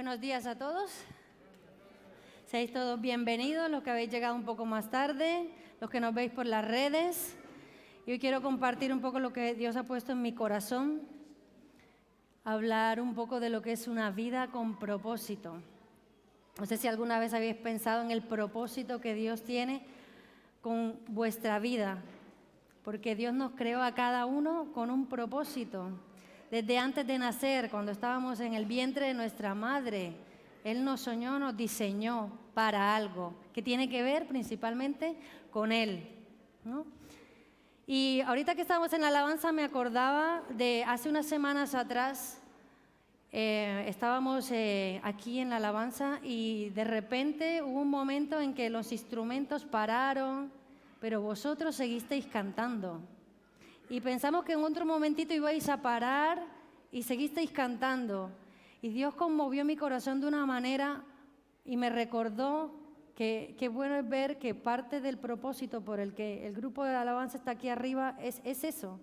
Buenos días a todos. Seáis todos bienvenidos, los que habéis llegado un poco más tarde, los que nos veis por las redes. Y hoy quiero compartir un poco lo que Dios ha puesto en mi corazón, hablar un poco de lo que es una vida con propósito. No sé si alguna vez habéis pensado en el propósito que Dios tiene con vuestra vida, porque Dios nos creó a cada uno con un propósito. Desde antes de nacer, cuando estábamos en el vientre de nuestra madre, Él nos soñó, nos diseñó para algo que tiene que ver principalmente con Él, ¿no? Y ahorita que estábamos en la alabanza me acordaba de hace unas semanas atrás, estábamos aquí en la alabanza y de repente hubo un momento en que los instrumentos pararon, pero vosotros seguisteis cantando. Y pensamos que en otro momentito ibais a parar y seguisteis cantando. Y Dios conmovió mi corazón de una manera y me recordó que bueno es ver que parte del propósito por el que el grupo de alabanza está aquí arriba es eso,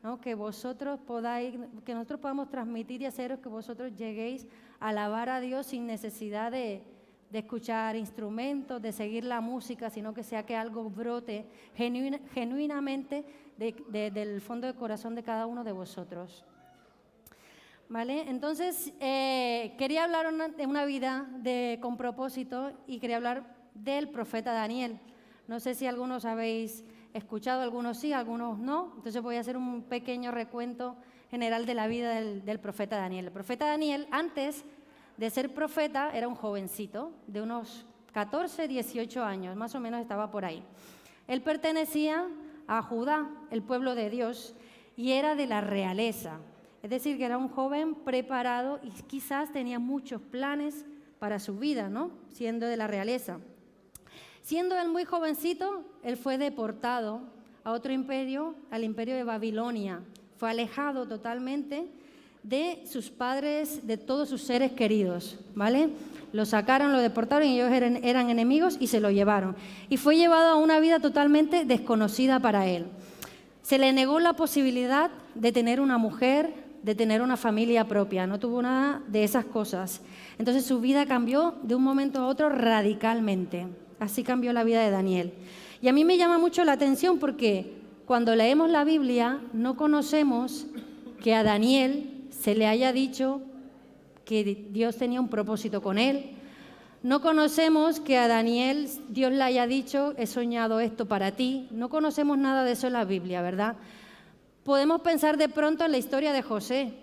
¿no? Que nosotros podamos transmitir y haceros que vosotros lleguéis a alabar a Dios sin necesidad de escuchar instrumentos, de seguir la música, sino que sea que algo brote genuinamente del fondo del corazón de cada uno de vosotros. ¿Vale? Entonces, quería hablar de una vida con propósito y quería hablar del profeta Daniel. No sé si algunos habéis escuchado, algunos sí, algunos no. Entonces voy a hacer un pequeño recuento general de la vida del profeta Daniel. El profeta Daniel, antes de ser profeta, era un jovencito de unos 14, 18 años, más o menos estaba por ahí. Él pertenecía a Judá, el pueblo de Dios, y era de la realeza. Es decir, que era un joven preparado y quizás tenía muchos planes para su vida, ¿no? Siendo de la realeza. Siendo él muy jovencito, él fue deportado a otro imperio, al imperio de Babilonia. Fue alejado totalmente de sus padres, de todos sus seres queridos, ¿vale? Lo sacaron, lo deportaron y ellos eran enemigos y se lo llevaron. Y fue llevado a una vida totalmente desconocida para él. Se le negó la posibilidad de tener una mujer, de tener una familia propia, no tuvo nada de esas cosas. Entonces su vida cambió de un momento a otro radicalmente. Así cambió la vida de Daniel. Y a mí me llama mucho la atención porque cuando leemos la Biblia no conocemos que a Daniel se le haya dicho que Dios tenía un propósito con él. No conocemos que a Daniel Dios le haya dicho, he soñado esto para ti. No conocemos nada de eso en la Biblia, ¿verdad? Podemos pensar de pronto en la historia de José.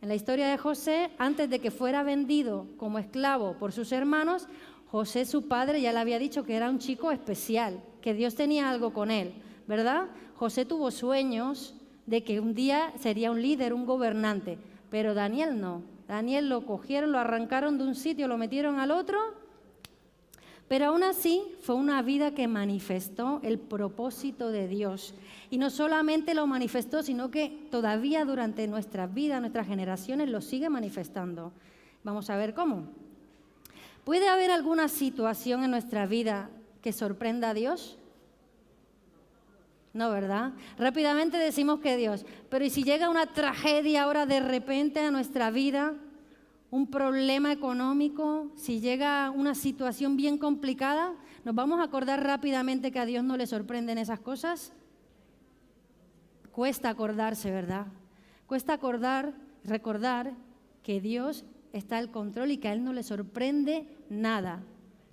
En la historia de José, antes de que fuera vendido como esclavo por sus hermanos, José, su padre, ya le había dicho que era un chico especial, que Dios tenía algo con él, ¿verdad? José tuvo sueños de que un día sería un líder, un gobernante, pero Daniel no. Daniel lo cogieron, lo arrancaron de un sitio, lo metieron al otro, pero aún así fue una vida que manifestó el propósito de Dios. Y no solamente lo manifestó, sino que todavía durante nuestras vidas, nuestras generaciones, lo sigue manifestando. Vamos a ver cómo. ¿Puede haber alguna situación en nuestra vida que sorprenda a Dios? No, ¿verdad? Rápidamente decimos que Dios, pero ¿y si llega una tragedia ahora de repente a nuestra vida? Un problema económico, si llega una situación bien complicada, ¿nos vamos a acordar rápidamente que a Dios no le sorprenden esas cosas? Cuesta acordarse, ¿verdad? Cuesta recordar que Dios está al control y que a Él no le sorprende nada.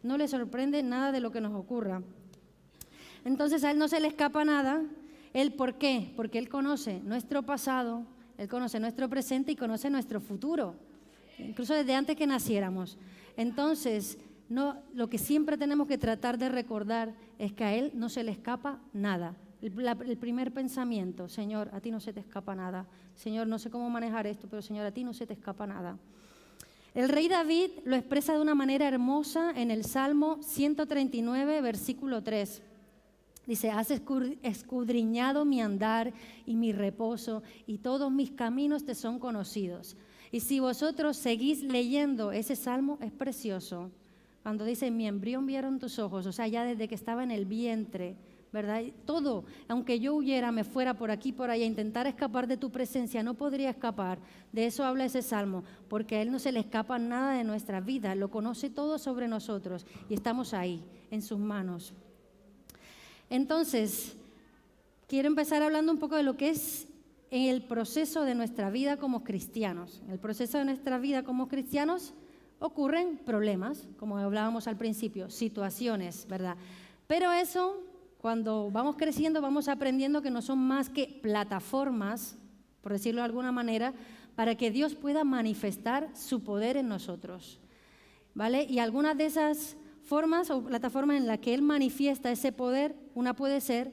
No le sorprende nada de lo que nos ocurra. Entonces a Él no se le escapa nada. ¿Él por qué? Porque Él conoce nuestro pasado, Él conoce nuestro presente y conoce nuestro futuro. Incluso desde antes que naciéramos. Entonces, lo que siempre tenemos que tratar de recordar es que a Él no se le escapa nada. El primer pensamiento, Señor, a ti no se te escapa nada. Señor, no sé cómo manejar esto, pero Señor, a ti no se te escapa nada. El rey David lo expresa de una manera hermosa en el Salmo 139, versículo 3. Dice, has escudriñado mi andar y mi reposo, y todos mis caminos te son conocidos. Y si vosotros seguís leyendo ese salmo, es precioso. Cuando dice, mi embrión vieron tus ojos, o sea, ya desde que estaba en el vientre, ¿verdad? Todo, aunque yo huyera, me fuera por aquí, por allá, intentar escapar de tu presencia, no podría escapar. De eso habla ese salmo, porque a Él no se le escapa nada de nuestra vida, lo conoce todo sobre nosotros y estamos ahí, en sus manos. Entonces, quiero empezar hablando un poco de lo que es en el proceso de nuestra vida como cristianos. En el proceso de nuestra vida como cristianos ocurren problemas, como hablábamos al principio, situaciones, ¿verdad? Pero eso, cuando vamos creciendo, vamos aprendiendo que no son más que plataformas, por decirlo de alguna manera, para que Dios pueda manifestar su poder en nosotros, ¿vale? Y algunas de esas formas o plataformas en las que Él manifiesta ese poder, una puede ser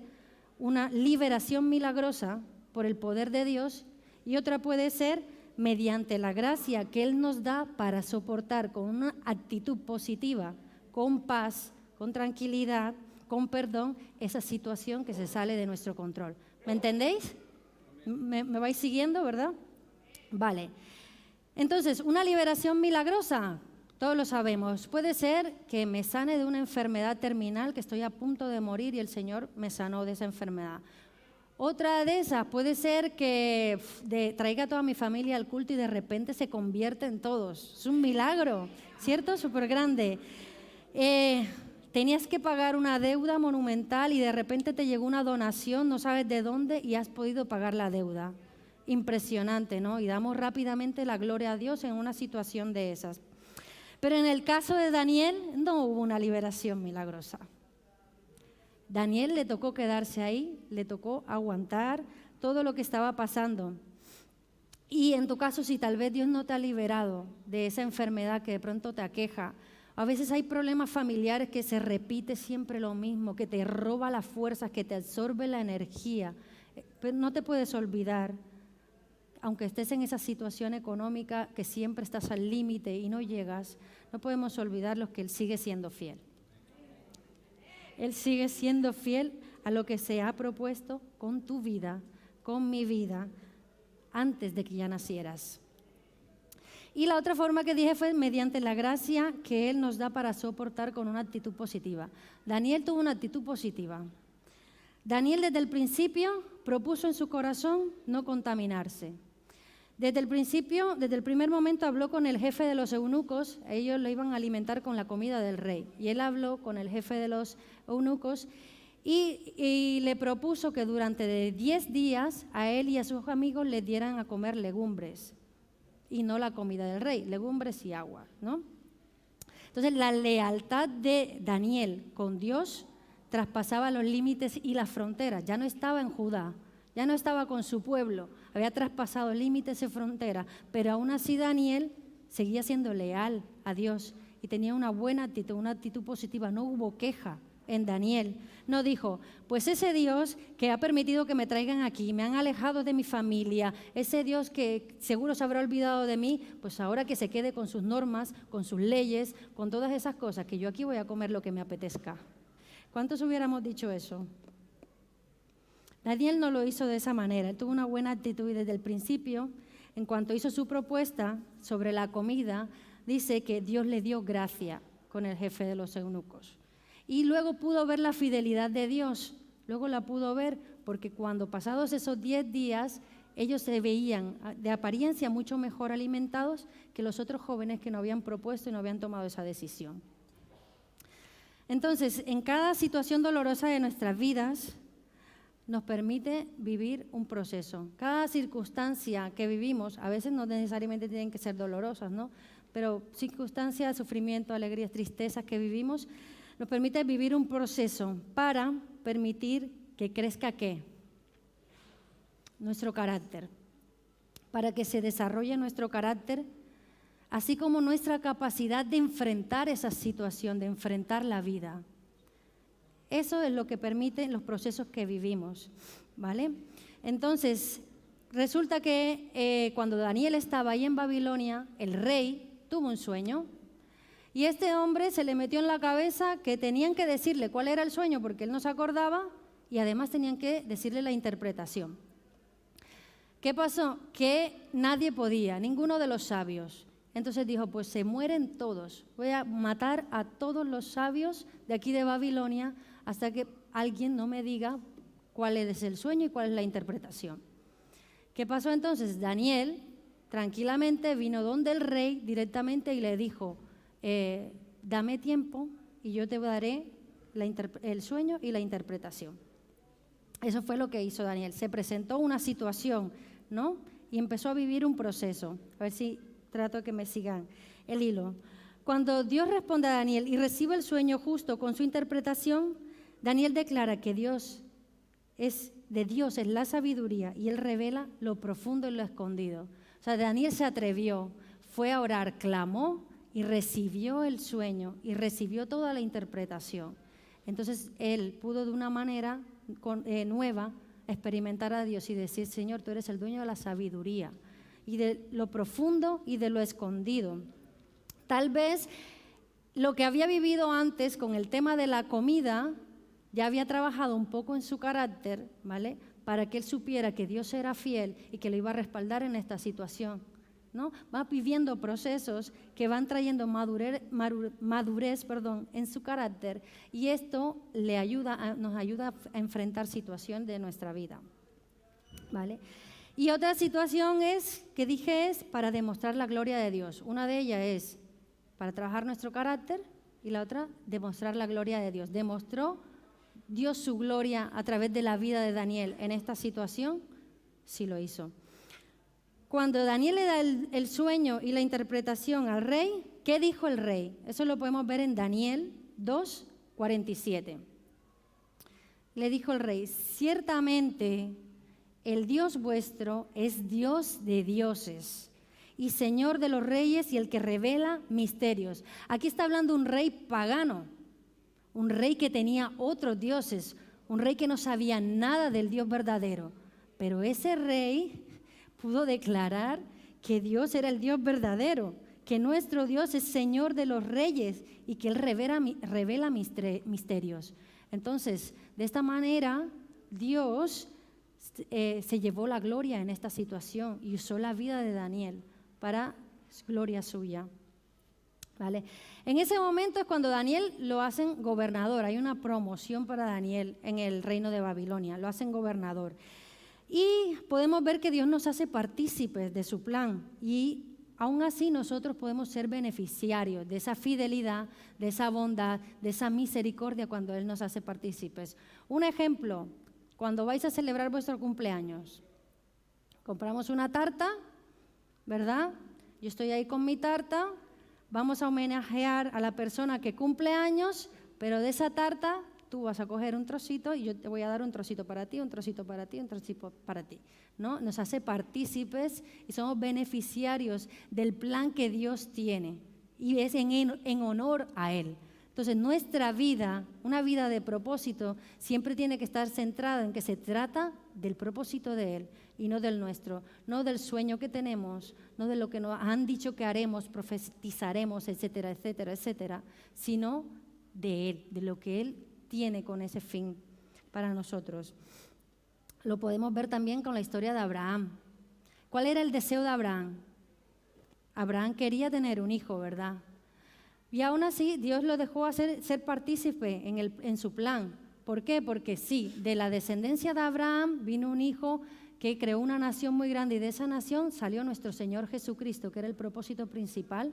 una liberación milagrosa por el poder de Dios y otra puede ser mediante la gracia que Él nos da para soportar con una actitud positiva, con paz, con tranquilidad, con perdón, esa situación que se sale de nuestro control. ¿Me entendéis? ¿Me vais siguiendo, verdad? Vale. Entonces, una liberación milagrosa, todos lo sabemos, puede ser que me sane de una enfermedad terminal, que estoy a punto de morir y el Señor me sanó de esa enfermedad. Otra de esas puede ser que traiga a toda mi familia al culto y de repente se convierten todos. Es un milagro, ¿cierto? Súper grande. Tenías que pagar una deuda monumental y de repente te llegó una donación, no sabes de dónde, y has podido pagar la deuda. Impresionante, ¿no? Y damos rápidamente la gloria a Dios en una situación de esas. Pero en el caso de Daniel no hubo una liberación milagrosa. Daniel le tocó quedarse ahí, le tocó aguantar todo lo que estaba pasando. Y en tu caso, si tal vez Dios no te ha liberado de esa enfermedad que de pronto te aqueja, a veces hay problemas familiares que se repite siempre lo mismo, que te roba las fuerzas, que te absorbe la energía. Pero no te puedes olvidar, aunque estés en esa situación económica que siempre estás al límite y no llegas, no podemos olvidarlos que Él sigue siendo fiel. Él sigue siendo fiel a lo que se ha propuesto con tu vida, con mi vida, antes de que ya nacieras. Y la otra forma que dije fue mediante la gracia que Él nos da para soportar con una actitud positiva. Daniel tuvo una actitud positiva. Daniel desde el principio propuso en su corazón no contaminarse. Desde el principio, desde el primer momento habló con el jefe de los eunucos, ellos lo iban a alimentar con la comida del rey. Y él habló con el jefe de los eunucos y le propuso que durante 10 días a él y a sus amigos les dieran a comer legumbres y no la comida del rey, legumbres y agua, ¿no? Entonces la lealtad de Daniel con Dios traspasaba los límites y las fronteras, ya no estaba en Judá, ya no estaba con su pueblo, había traspasado límites y fronteras, pero aún así Daniel seguía siendo leal a Dios y tenía una buena actitud, una actitud positiva, no hubo queja en Daniel. No dijo, pues ese Dios que ha permitido que me traigan aquí, me han alejado de mi familia, ese Dios que seguro se habrá olvidado de mí, pues ahora que se quede con sus normas, con sus leyes, con todas esas cosas, que yo aquí voy a comer lo que me apetezca. ¿Cuántos hubiéramos dicho eso? Daniel no lo hizo de esa manera, él tuvo una buena actitud y desde el principio, en cuanto hizo su propuesta sobre la comida, dice que Dios le dio gracia con el jefe de los eunucos. Y luego pudo ver la fidelidad de Dios, luego la pudo ver porque cuando pasados esos 10 días, ellos se veían de apariencia mucho mejor alimentados que los otros jóvenes que no habían propuesto y no habían tomado esa decisión. Entonces, en cada situación dolorosa de nuestras vidas, nos permite vivir un proceso. Cada circunstancia que vivimos, a veces no necesariamente tienen que ser dolorosas, ¿no? Pero circunstancias, sufrimiento, alegrías, tristezas que vivimos, nos permite vivir un proceso para permitir que crezca ¿qué? Nuestro carácter. Para que se desarrolle nuestro carácter, así como nuestra capacidad de enfrentar esa situación, de enfrentar la vida. Eso es lo que permiten los procesos que vivimos, ¿vale? Entonces, resulta que cuando Daniel estaba ahí en Babilonia, el rey tuvo un sueño y este hombre se le metió en la cabeza que tenían que decirle cuál era el sueño porque él no se acordaba y además tenían que decirle la interpretación. ¿Qué pasó? Que nadie podía, ninguno de los sabios. Entonces dijo, pues se mueren todos, voy a matar a todos los sabios de aquí de Babilonia hasta que alguien no me diga cuál es el sueño y cuál es la interpretación. ¿Qué pasó entonces? Daniel tranquilamente vino donde el rey directamente y le dijo, dame tiempo y yo te daré el sueño y la interpretación. Eso fue lo que hizo Daniel. Se presentó una situación, ¿no? Y empezó a vivir un proceso. A ver si trato de que me sigan el hilo. Cuando Dios responde a Daniel y recibe el sueño justo con su interpretación, Daniel declara que de Dios es la sabiduría y Él revela lo profundo y lo escondido. O sea, Daniel se atrevió, fue a orar, clamó y recibió el sueño y recibió toda la interpretación. Entonces él pudo de una manera nueva experimentar a Dios y decir, Señor, tú eres el dueño de la sabiduría y de lo profundo y de lo escondido. Tal vez lo que había vivido antes con el tema de la comida ya había trabajado un poco en su carácter, ¿vale? Para que él supiera que Dios era fiel y que le iba a respaldar en esta situación, ¿no? Va viviendo procesos que van trayendo madurez, en su carácter, y esto nos ayuda a enfrentar situaciones de nuestra vida, ¿vale? Y otra situación es para demostrar la gloria de Dios. Una de ellas es para trabajar nuestro carácter y la otra, demostrar la gloria de Dios. ¿Demostró Dios su gloria a través de la vida de Daniel en esta situación? Sí lo hizo. Cuando Daniel le da el sueño y la interpretación al rey, ¿qué dijo el rey? Eso lo podemos ver en Daniel 2:47. Le dijo el rey, ciertamente el Dios vuestro es Dios de dioses y Señor de los reyes y el que revela misterios. Aquí está hablando un rey pagano, un rey que tenía otros dioses, un rey que no sabía nada del Dios verdadero. Pero ese rey pudo declarar que Dios era el Dios verdadero, que nuestro Dios es Señor de los reyes y que Él revela misterios. Entonces, de esta manera, Dios se llevó la gloria en esta situación y usó la vida de Daniel para gloria suya. ¿Vale? En ese momento es cuando Daniel lo hacen gobernador. Hay una promoción para Daniel en el reino de Babilonia, lo hacen gobernador. Y podemos ver que Dios nos hace partícipes de su plan y aún así nosotros podemos ser beneficiarios de esa fidelidad, de esa bondad, de esa misericordia cuando Él nos hace partícipes. Un ejemplo, cuando vais a celebrar vuestro cumpleaños, compramos una tarta, ¿verdad? Yo estoy ahí con mi tarta, vamos a homenajear a la persona que cumple años, pero de esa tarta tú vas a coger un trocito y yo te voy a dar un trocito para ti, un trocito para ti, un trocito para ti, ¿no? Nos hace partícipes y somos beneficiarios del plan que Dios tiene y es en honor a Él. Entonces nuestra vida, una vida de propósito, siempre tiene que estar centrada en que se trata del propósito de Él y no del nuestro, no del sueño que tenemos, no de lo que nos han dicho que haremos, profetizaremos, etcétera, etcétera, etcétera, sino de Él, de lo que Él tiene con ese fin para nosotros. Lo podemos ver también con la historia de Abraham. ¿Cuál era el deseo de Abraham? Abraham quería tener un hijo, ¿verdad? Y aún así Dios lo dejó ser partícipe en su plan. ¿Por qué? Porque sí, de la descendencia de Abraham vino un hijo que creó una nación muy grande y de esa nación salió nuestro Señor Jesucristo, que era el propósito principal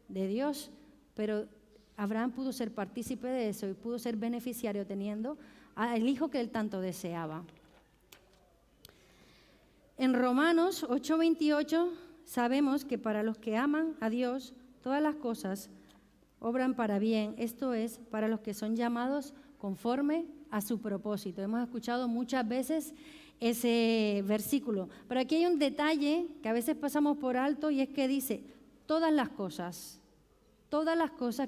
de Dios. Pero Abraham pudo ser partícipe de eso y pudo ser beneficiario teniendo al hijo que él tanto deseaba. En Romanos 8:28 sabemos que para los que aman a Dios, todas las cosas obran para bien, esto es, para los que son llamados conforme a su propósito. Hemos escuchado muchas veces ese versículo, pero aquí hay un detalle que a veces pasamos por alto y es que dice, todas las cosas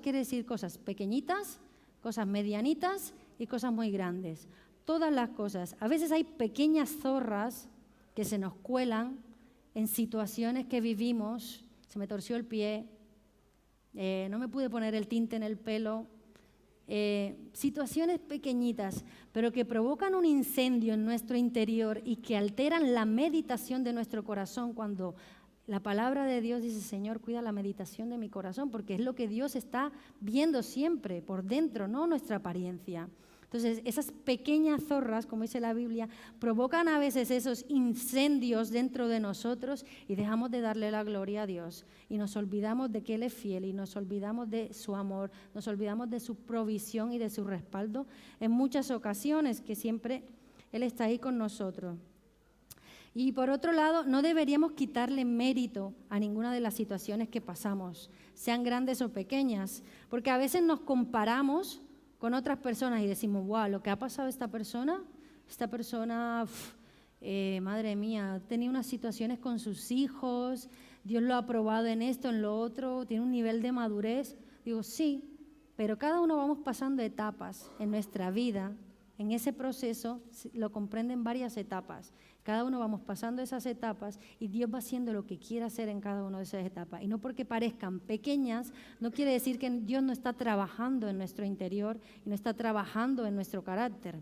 quiere decir cosas pequeñitas, cosas medianitas y cosas muy grandes. Todas las cosas. A veces hay pequeñas zorras que se nos cuelan en situaciones que vivimos. Se me torció el pie, no me pude poner el tinte en el pelo. Situaciones pequeñitas, pero que provocan un incendio en nuestro interior y que alteran la meditación de nuestro corazón cuando la palabra de Dios dice, Señor, cuida la meditación de mi corazón, porque es lo que Dios está viendo siempre por dentro, no nuestra apariencia. Entonces, esas pequeñas zorras, como dice la Biblia, provocan a veces esos incendios dentro de nosotros y dejamos de darle la gloria a Dios. Y nos olvidamos de que Él es fiel y nos olvidamos de su amor, nos olvidamos de su provisión y de su respaldo en muchas ocasiones, que siempre Él está ahí con nosotros. Y por otro lado, no deberíamos quitarle mérito a ninguna de las situaciones que pasamos, sean grandes o pequeñas, porque a veces nos comparamos con otras personas y decimos, wow, lo que ha pasado esta persona, madre mía, ha tenido unas situaciones con sus hijos, Dios lo ha probado en esto, en lo otro, tiene un nivel de madurez. Digo, sí, pero cada uno vamos pasando etapas en nuestra vida. En ese proceso lo comprenden varias etapas. Cada uno vamos pasando esas etapas y Dios va haciendo lo que quiera hacer en cada una de esas etapas. Y no porque parezcan pequeñas, no quiere decir que Dios no está trabajando en nuestro interior y no está trabajando en nuestro carácter,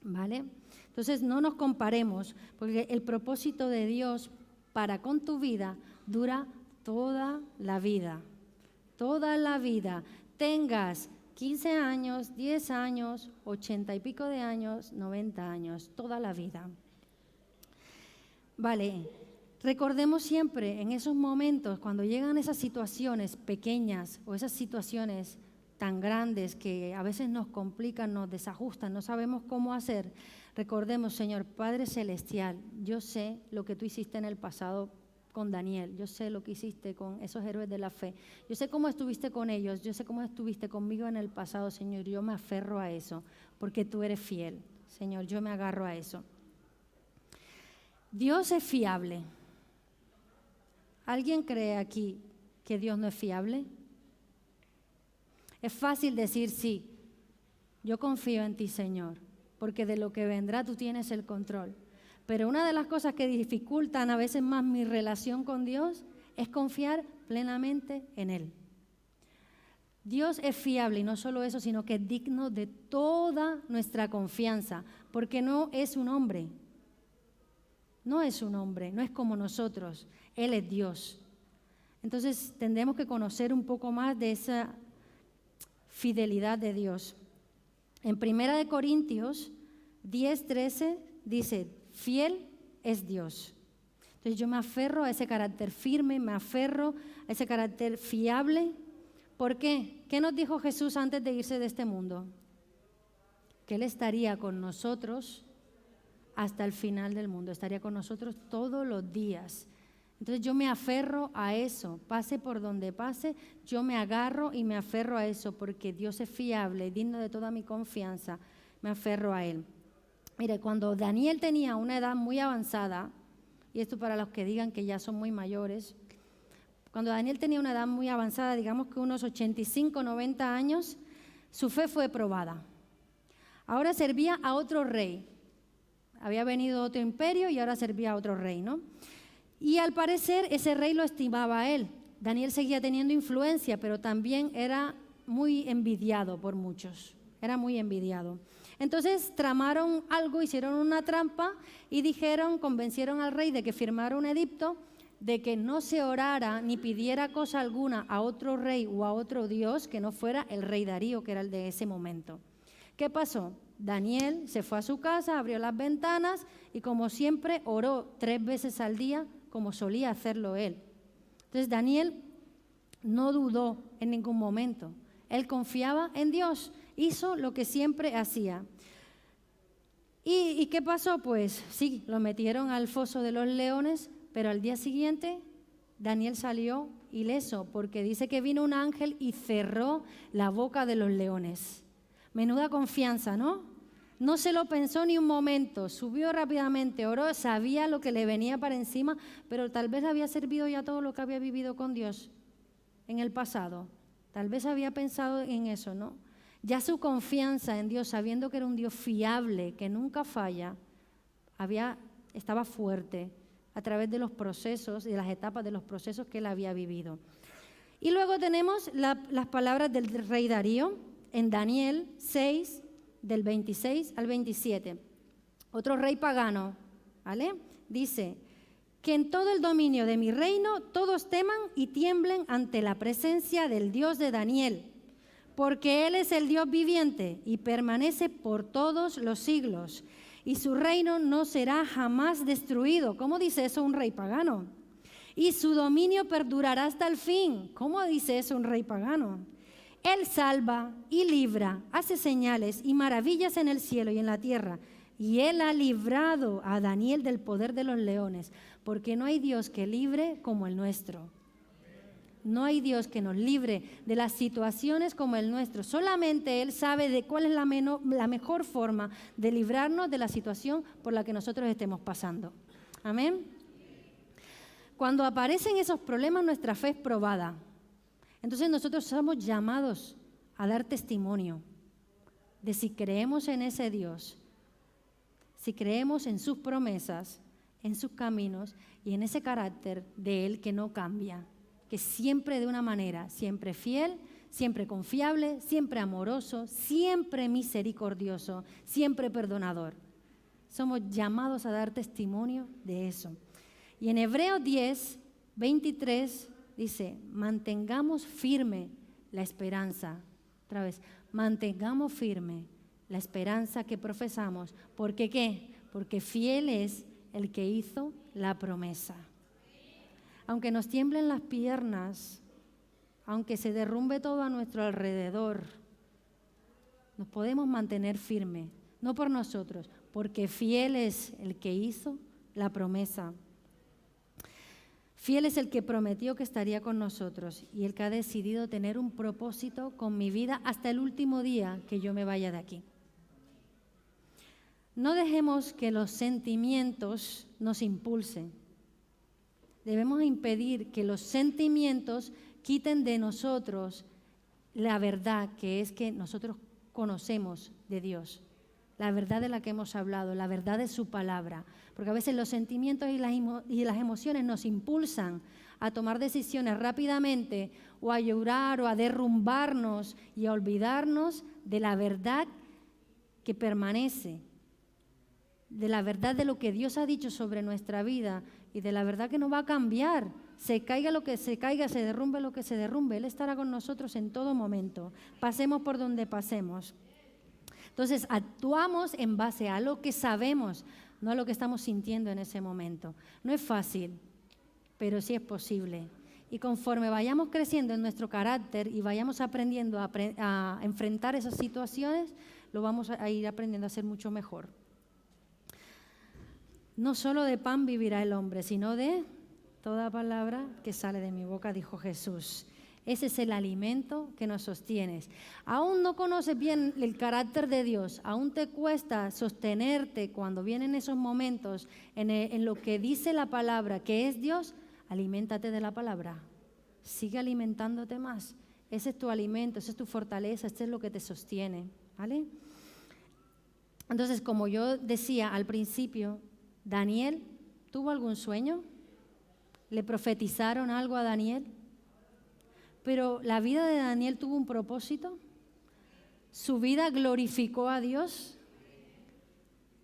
¿vale? Entonces no nos comparemos, porque el propósito de Dios para con tu vida dura toda la vida. Toda la vida. Tengas 15 años, 10 años, 80 y pico de años, 90 años, toda la vida. Vale, recordemos siempre en esos momentos, cuando llegan esas situaciones pequeñas o esas situaciones tan grandes que a veces nos complican, nos desajustan, no sabemos cómo hacer, recordemos, Señor, Padre Celestial, yo sé lo que tú hiciste en el pasado con Daniel, yo sé lo que hiciste con esos héroes de la fe, yo sé cómo estuviste con ellos, yo sé cómo estuviste conmigo en el pasado, Señor, yo me aferro a eso, porque tú eres fiel, Señor, yo me agarro a eso. Dios es fiable. ¿Alguien cree aquí que Dios no es fiable? Es fácil decir sí, yo confío en ti, Señor, porque de lo que vendrá tú tienes el control. Pero una de las cosas que dificultan a veces más mi relación con Dios es confiar plenamente en Él. Dios es fiable y no solo eso, sino que es digno de toda nuestra confianza, porque no es un hombre. No es un hombre, no es como nosotros, Él es Dios. Entonces tendremos que conocer un poco más de esa fidelidad de Dios. En 1 Corintios 10:13 dice, fiel es Dios. Entonces yo me aferro a ese carácter firme, me aferro a ese carácter fiable. ¿Por qué? ¿Qué nos dijo Jesús antes de irse de este mundo? Que Él estaría con nosotros hasta el final del mundo, estaría con nosotros todos los días. Entonces yo me aferro a eso, pase por donde pase, yo me agarro y me aferro a eso, porque Dios es fiable, digno de toda mi confianza, me aferro a Él. Mire, cuando Daniel tenía una edad muy avanzada, y esto para los que digan que ya son muy mayores, cuando Daniel tenía una edad muy avanzada, digamos que unos 85, 90 años, su fe fue probada. Ahora servía a otro rey. Había venido otro imperio y ahora servía a otro rey, ¿no? Y al parecer ese rey lo estimaba a él. Daniel seguía teniendo influencia, pero también era muy envidiado por muchos. Era muy envidiado. Entonces tramaron algo, hicieron una trampa y convencieron al rey de que firmara un edicto de que no se orara ni pidiera cosa alguna a otro rey o a otro dios que no fuera el rey Darío, que era el de ese momento. ¿Qué pasó? Daniel se fue a su casa, abrió las ventanas y como siempre oró 3 veces al día como solía hacerlo él. Entonces Daniel no dudó en ningún momento. Él confiaba en Dios, hizo lo que siempre hacía. ¿Y qué pasó? Pues sí, lo metieron al foso de los leones, pero al día siguiente Daniel salió ileso porque dice que vino un ángel y cerró la boca de los leones. Menuda confianza, ¿no? No se lo pensó ni un momento, subió rápidamente, oró, sabía lo que le venía para encima, pero tal vez le había servido ya todo lo que había vivido con Dios en el pasado. Tal vez había pensado en eso, ¿no? Ya su confianza en Dios, sabiendo que era un Dios fiable, que nunca falla, estaba fuerte a través de los procesos y de las etapas de los procesos que él había vivido. Y luego tenemos las palabras del rey Darío en Daniel 6, del 26 al 27. Otro rey pagano, ¿vale? Dice, que en todo el dominio de mi reino todos teman y tiemblen ante la presencia del Dios de Daniel, porque Él es el Dios viviente y permanece por todos los siglos, y su reino no será jamás destruido. ¿Cómo dice eso un rey pagano? Y su dominio perdurará hasta el fin. ¿Cómo dice eso un rey pagano? Él salva y libra, hace señales y maravillas en el cielo y en la tierra. Y Él ha librado a Daniel del poder de los leones, porque no hay Dios que libre como el nuestro. No hay Dios que nos libre de las situaciones como el nuestro. Solamente Él sabe de cuál es la mejor forma de librarnos de la situación por la que nosotros estemos pasando. Amén. Cuando aparecen esos problemas, nuestra fe es probada. Entonces nosotros somos llamados a dar testimonio de si creemos en ese Dios, si creemos en sus promesas, en sus caminos y en ese carácter de Él que no cambia, que siempre de una manera, siempre fiel, siempre confiable, siempre amoroso, siempre misericordioso, siempre perdonador. Somos llamados a dar testimonio de eso. Y en Hebreos 10, 23 dice, mantengamos firme la esperanza. Otra vez, mantengamos firme la esperanza que profesamos. ¿Por qué qué? Porque fiel es el que hizo la promesa. Aunque nos tiemblen las piernas, aunque se derrumbe todo a nuestro alrededor, nos podemos mantener firmes, no por nosotros, porque fiel es el que hizo la promesa. Fiel es el que prometió que estaría con nosotros y el que ha decidido tener un propósito con mi vida hasta el último día que yo me vaya de aquí. No dejemos que los sentimientos nos impulsen. Debemos impedir que los sentimientos quiten de nosotros la verdad, que es que nosotros conocemos de Dios, la verdad de la que hemos hablado, la verdad de su palabra. Porque a veces los sentimientos y las emociones nos impulsan a tomar decisiones rápidamente o a llorar o a derrumbarnos y a olvidarnos de la verdad que permanece, de la verdad de lo que Dios ha dicho sobre nuestra vida y de la verdad que no va a cambiar. Se caiga lo que se caiga, se derrumbe lo que se derrumbe. Él estará con nosotros en todo momento. Pasemos por donde pasemos. Entonces, actuamos en base a lo que sabemos, no a lo que estamos sintiendo en ese momento. No es fácil, pero sí es posible. Y conforme vayamos creciendo en nuestro carácter y vayamos aprendiendo a enfrentar esas situaciones, lo vamos a ir aprendiendo a hacer mucho mejor. No solo de pan vivirá el hombre, sino de toda palabra que sale de mi boca, dijo Jesús. Ese es el alimento que nos sostiene. Aún no conoces bien el carácter de Dios, aún te cuesta sostenerte cuando vienen esos momentos en lo que dice la palabra, que es Dios, aliméntate de la palabra. Sigue alimentándote más. Ese es tu alimento, esa es tu fortaleza, ese es lo que te sostiene, ¿vale? Entonces, como yo decía al principio, ¿Daniel tuvo algún sueño? ¿Le profetizaron algo a Daniel? Pero la vida de Daniel tuvo un propósito. ¿Su vida glorificó a Dios?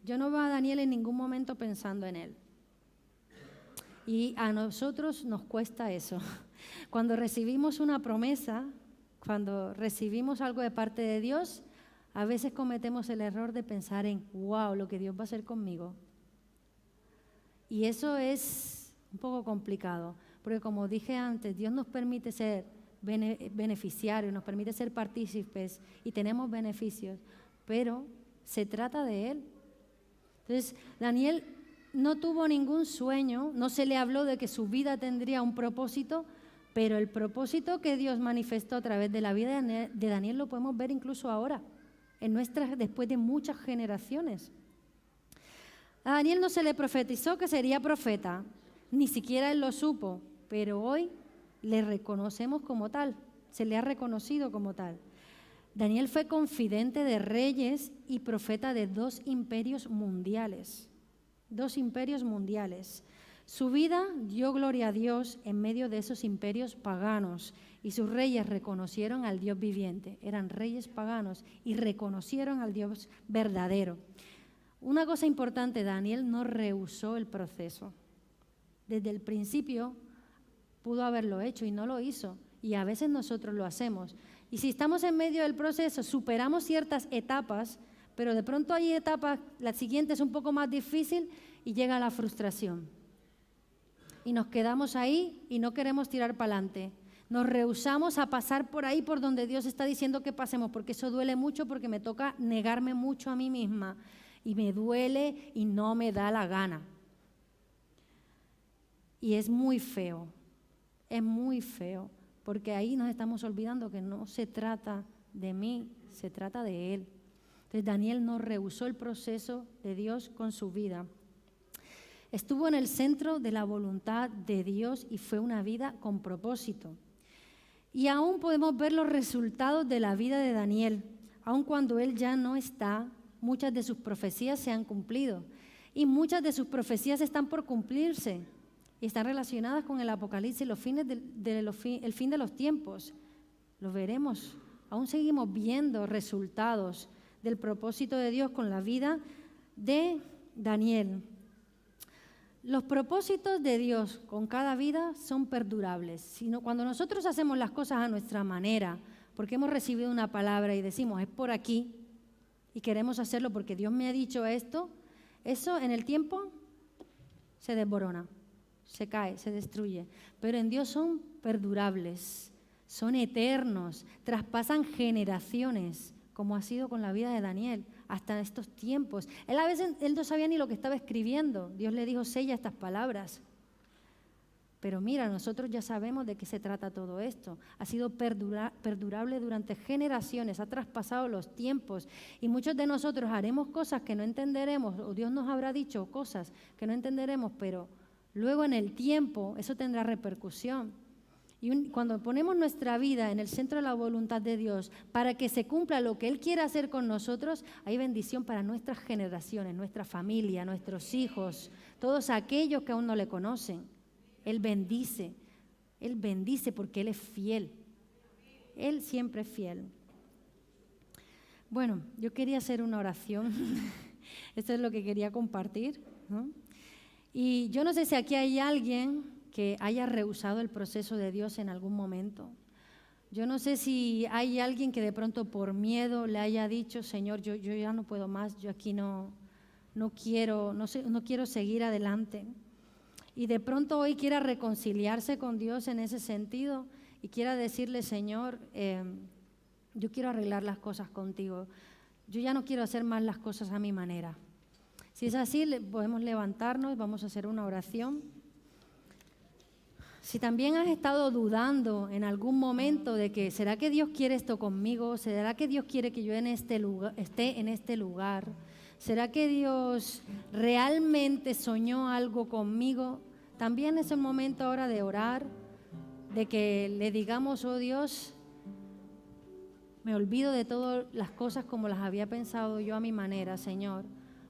Yo no veo a Daniel en ningún momento pensando en él. Y a nosotros nos cuesta eso. Cuando recibimos una promesa, cuando recibimos algo de parte de Dios, a veces cometemos el error de pensar en, wow, lo que Dios va a hacer conmigo. Y eso es un poco complicado, porque como dije antes, Dios nos permite ser beneficiarios, nos permite ser partícipes y tenemos beneficios, pero se trata de Él. Entonces, Daniel no tuvo ningún sueño, no se le habló de que su vida tendría un propósito, pero el propósito que Dios manifestó a través de la vida de Daniel lo podemos ver incluso ahora, después de muchas generaciones. A Daniel no se le profetizó que sería profeta, ni siquiera él lo supo, pero hoy le reconocemos como tal, se le ha reconocido como tal. Daniel fue confidente de reyes y profeta de 2 imperios mundiales. 2 imperios mundiales. Su vida dio gloria a Dios en medio de esos imperios paganos y sus reyes reconocieron al Dios viviente. Eran reyes paganos y reconocieron al Dios verdadero. Una cosa importante, Daniel no rehusó el proceso. Desde el principio pudo haberlo hecho y no lo hizo. Y a veces nosotros lo hacemos. Y si estamos en medio del proceso, superamos ciertas etapas, pero de pronto hay etapas, la siguiente es un poco más difícil y llega la frustración. Y nos quedamos ahí y no queremos tirar para adelante. Nos rehusamos a pasar por ahí por donde Dios está diciendo que pasemos, porque eso duele mucho, porque me toca negarme mucho a mí misma. Y me duele y no me da la gana. Y es muy feo, porque ahí nos estamos olvidando que no se trata de mí, se trata de Él. Entonces Daniel no rehusó el proceso de Dios con su vida. Estuvo en el centro de la voluntad de Dios y fue una vida con propósito. Y aún podemos ver los resultados de la vida de Daniel. Aun cuando él ya no está, muchas de sus profecías se han cumplido. Y muchas de sus profecías están por cumplirse. Y están relacionadas con el Apocalipsis, el fin de los tiempos. Lo veremos. Aún seguimos viendo resultados del propósito de Dios con la vida de Daniel. Los propósitos de Dios con cada vida son perdurables. Cuando nosotros hacemos las cosas a nuestra manera, porque hemos recibido una palabra y decimos, es por aquí, y queremos hacerlo porque Dios me ha dicho esto, eso en el tiempo se desborona, se cae, se destruye. Pero en Dios son perdurables, son eternos, traspasan generaciones, como ha sido con la vida de Daniel hasta estos tiempos. Él a veces no sabía ni lo que estaba escribiendo. Dios le dijo, sella estas palabras. Pero mira, nosotros ya sabemos de qué se trata todo esto. Ha sido perdurable durante generaciones, ha traspasado los tiempos. Y muchos de nosotros haremos cosas que no entenderemos, o Dios nos habrá dicho cosas que no entenderemos, pero luego en el tiempo eso tendrá repercusión. Y cuando ponemos nuestra vida en el centro de la voluntad de Dios para que se cumpla lo que Él quiere hacer con nosotros, hay bendición para nuestras generaciones, nuestra familia, nuestros hijos, todos aquellos que aún no le conocen. Él bendice porque Él es fiel. Él siempre es fiel. Bueno, yo quería hacer una oración. Esto es lo que quería compartir, ¿no? Y yo no sé si aquí hay alguien que haya rehusado el proceso de Dios en algún momento. Yo no sé si hay alguien que de pronto por miedo le haya dicho, Señor, yo ya no puedo más, yo aquí no quiero seguir adelante. Y de pronto hoy quiera reconciliarse con Dios en ese sentido y quiera decirle, Señor, yo quiero arreglar las cosas contigo. Yo ya no quiero hacer más las cosas a mi manera. Si es así, podemos levantarnos, vamos a hacer una oración. Si también has estado dudando en algún momento de que, ¿será que Dios quiere esto conmigo? ¿Será que Dios quiere que yo esté en este lugar? ¿Será que Dios realmente soñó algo conmigo? También es el momento ahora de orar, de que le digamos, oh Dios, me olvido de todas las cosas como las había pensado yo a mi manera, Señor,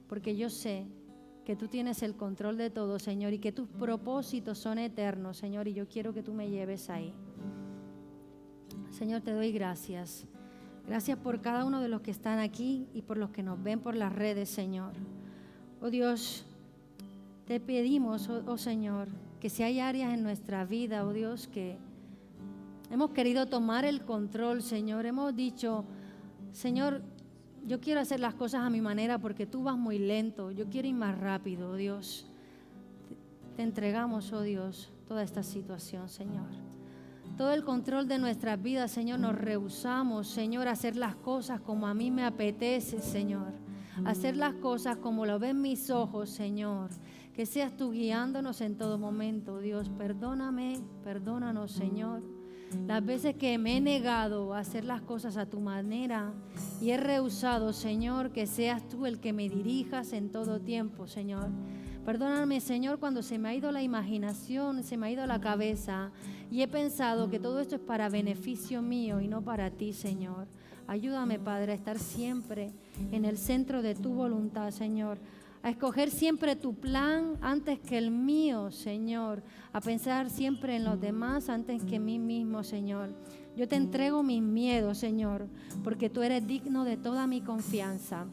porque yo sé que tú tienes el control de todo, Señor, y que tus propósitos son eternos, Señor, y yo quiero que tú me lleves ahí. Señor, te doy gracias. Gracias por cada uno de los que están aquí y por los que nos ven por las redes, Señor. Oh Dios, te pedimos, oh Señor, que si hay áreas en nuestra vida, oh Dios, que hemos querido tomar el control, Señor, hemos dicho, Señor, yo quiero hacer las cosas a mi manera porque tú vas muy lento. Yo quiero ir más rápido, oh Dios. Te entregamos, oh Dios, toda esta situación, Señor. Todo el control de nuestras vidas, Señor, nos rehusamos, Señor, a hacer las cosas como a mí me apetece, Señor. Hacer las cosas como lo ven mis ojos, Señor. Que seas tú guiándonos en todo momento, Dios. Perdónanos, Señor. Las veces que me he negado a hacer las cosas a tu manera y he rehusado, Señor, que seas tú el que me dirijas en todo tiempo, Señor. Perdóname, Señor, cuando se me ha ido la imaginación, se me ha ido la cabeza y he pensado que todo esto es para beneficio mío y no para ti, Señor. Ayúdame, Padre, a estar siempre en el centro de tu voluntad, Señor. A escoger siempre tu plan antes que el mío, Señor. A pensar siempre en los demás antes que en mí mismo, Señor. Yo te entrego mis miedos, Señor, porque tú eres digno de toda mi confianza.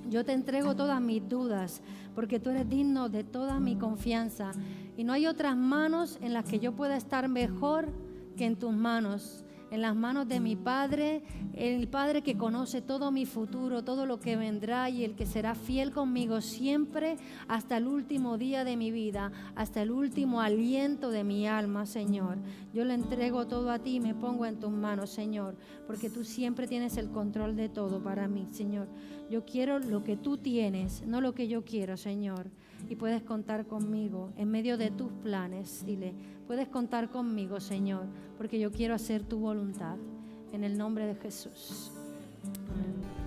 Yo te entrego todas mis dudas, porque tú eres digno de toda mi confianza. Y no hay otras manos en las que yo pueda estar mejor que en tus manos. en las manos de mi Padre, el Padre que conoce todo mi futuro, todo lo que vendrá y el que será fiel conmigo siempre hasta el último día de mi vida, hasta el último aliento de mi alma, Señor. Yo le entrego todo a ti y me pongo en tus manos, Señor, porque tú siempre tienes el control de todo para mí, Señor. Yo quiero lo que tú tienes, no lo que yo quiero, Señor. Y puedes contar conmigo en medio de tus planes. Dile, puedes contar conmigo, Señor, porque yo quiero hacer tu voluntad. En el nombre de Jesús. Amén.